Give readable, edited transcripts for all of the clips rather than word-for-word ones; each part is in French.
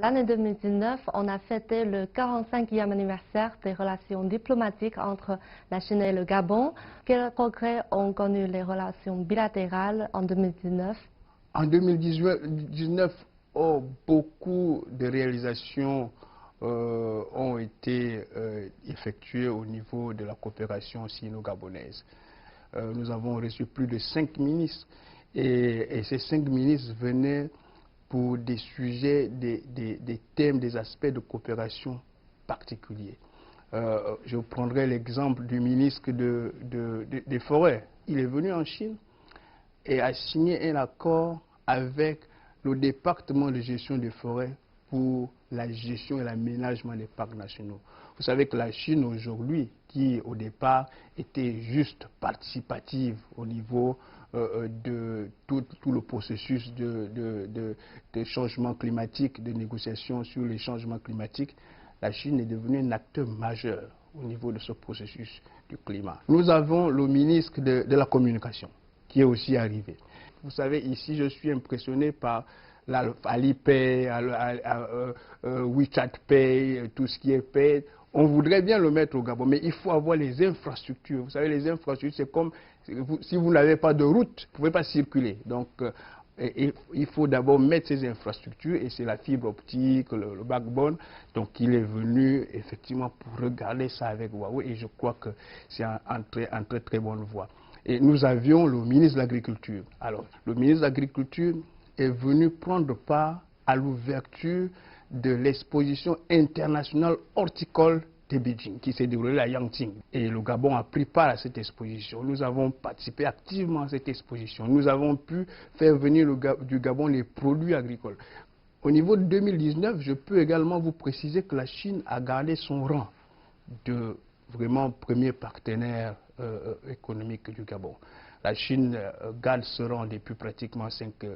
L'année 2019, on a fêté le 45e anniversaire des relations diplomatiques entre la Chine et le Gabon. Quels progrès ont connu les relations bilatérales en 2019? En 2019, beaucoup de réalisations ont été effectuées au niveau de la coopération sino-gabonaise. Nous avons reçu plus de 5 ministres et ces 5 ministres venaient pour des sujets, des thèmes, des aspects de coopération particuliers. Je prendrai l'exemple du ministre des Forêts. Il est venu en Chine et a signé un accord avec le département de gestion des forêts pour la gestion et l'aménagement des parcs nationaux. Vous savez que la Chine aujourd'hui, qui au départ était juste participative au niveau de tout le processus de changement climatique, de négociation sur les changements climatiques, la Chine est devenue un acteur majeur au niveau de ce processus du climat. Nous avons le ministre de la Communication qui est aussi arrivé. Vous savez, ici, je suis impressionné par l'Alipay, WeChat Pay, tout ce qui est Pay. On voudrait bien le mettre au Gabon, mais il faut avoir les infrastructures. Vous savez, les infrastructures, c'est comme si vous n'avez pas de route, vous ne pouvez pas circuler. Donc, il faut d'abord mettre ces infrastructures, et c'est la fibre optique, le backbone. Donc, il est venu effectivement pour regarder ça avec Huawei, et je crois que c'est en très bonne voie. Et nous avions le ministre de l'Agriculture. Alors, le ministre de l'Agriculture est venu prendre part à l'ouverture de l'exposition internationale horticole de Beijing, qui s'est déroulée à Yangqing. Et le Gabon a pris part à cette exposition. Nous avons participé activement à cette exposition. Nous avons pu faire venir du Gabon les produits agricoles. Au niveau de 2019, je peux également vous préciser que la Chine a gardé son rang de vraiment premier partenaire économique du Gabon. La Chine garde ce rang depuis pratiquement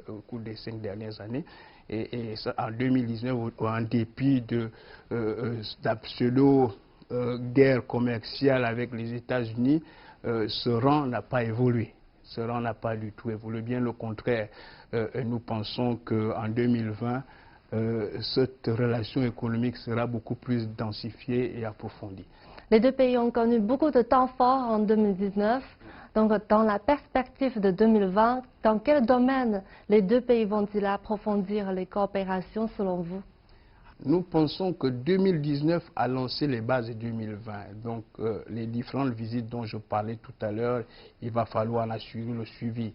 au cours des 5 dernières années. Et ça, en 2019, en dépit de la pseudo-guerre commerciale avec les États-Unis, ce rang n'a pas évolué. Ce rang n'a pas du tout évolué. Bien au contraire, nous pensons qu'en 2020, cette relation économique sera beaucoup plus densifiée et approfondie. Les deux pays ont connu beaucoup de temps forts en 2019. Donc, dans la perspective de 2020, dans quel domaine les deux pays vont-ils approfondir les coopérations selon vous? Nous pensons que 2019 a lancé les bases de 2020. Donc, les différentes visites dont je parlais tout à l'heure, il va falloir en assurer le suivi.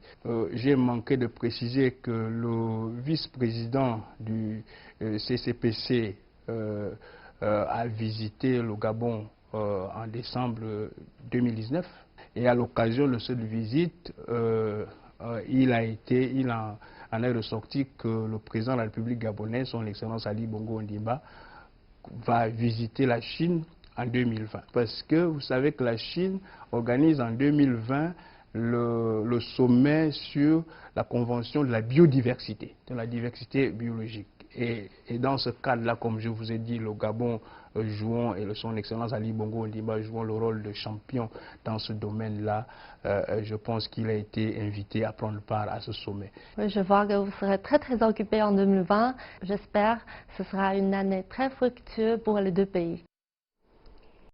J'ai manqué de préciser que le vice-président du CCPC a visité le Gabon en décembre 2019. Et à l'occasion de cette visite, il en est ressorti que le président de la République gabonaise, son Excellence Ali Bongo Ondimba, va visiter la Chine en 2020. Parce que vous savez que la Chine organise en 2020 le sommet sur la convention de la biodiversité, de la diversité biologique. Et dans ce cadre-là, comme je vous ai dit, le Gabon jouant et son Excellence Ali Bongo Ondimba jouant le rôle de champion dans ce domaine-là, je pense qu'il a été invité à prendre part à ce sommet. Oui, je vois que vous serez très occupé en 2020. J'espère que ce sera une année très fructueuse pour les deux pays.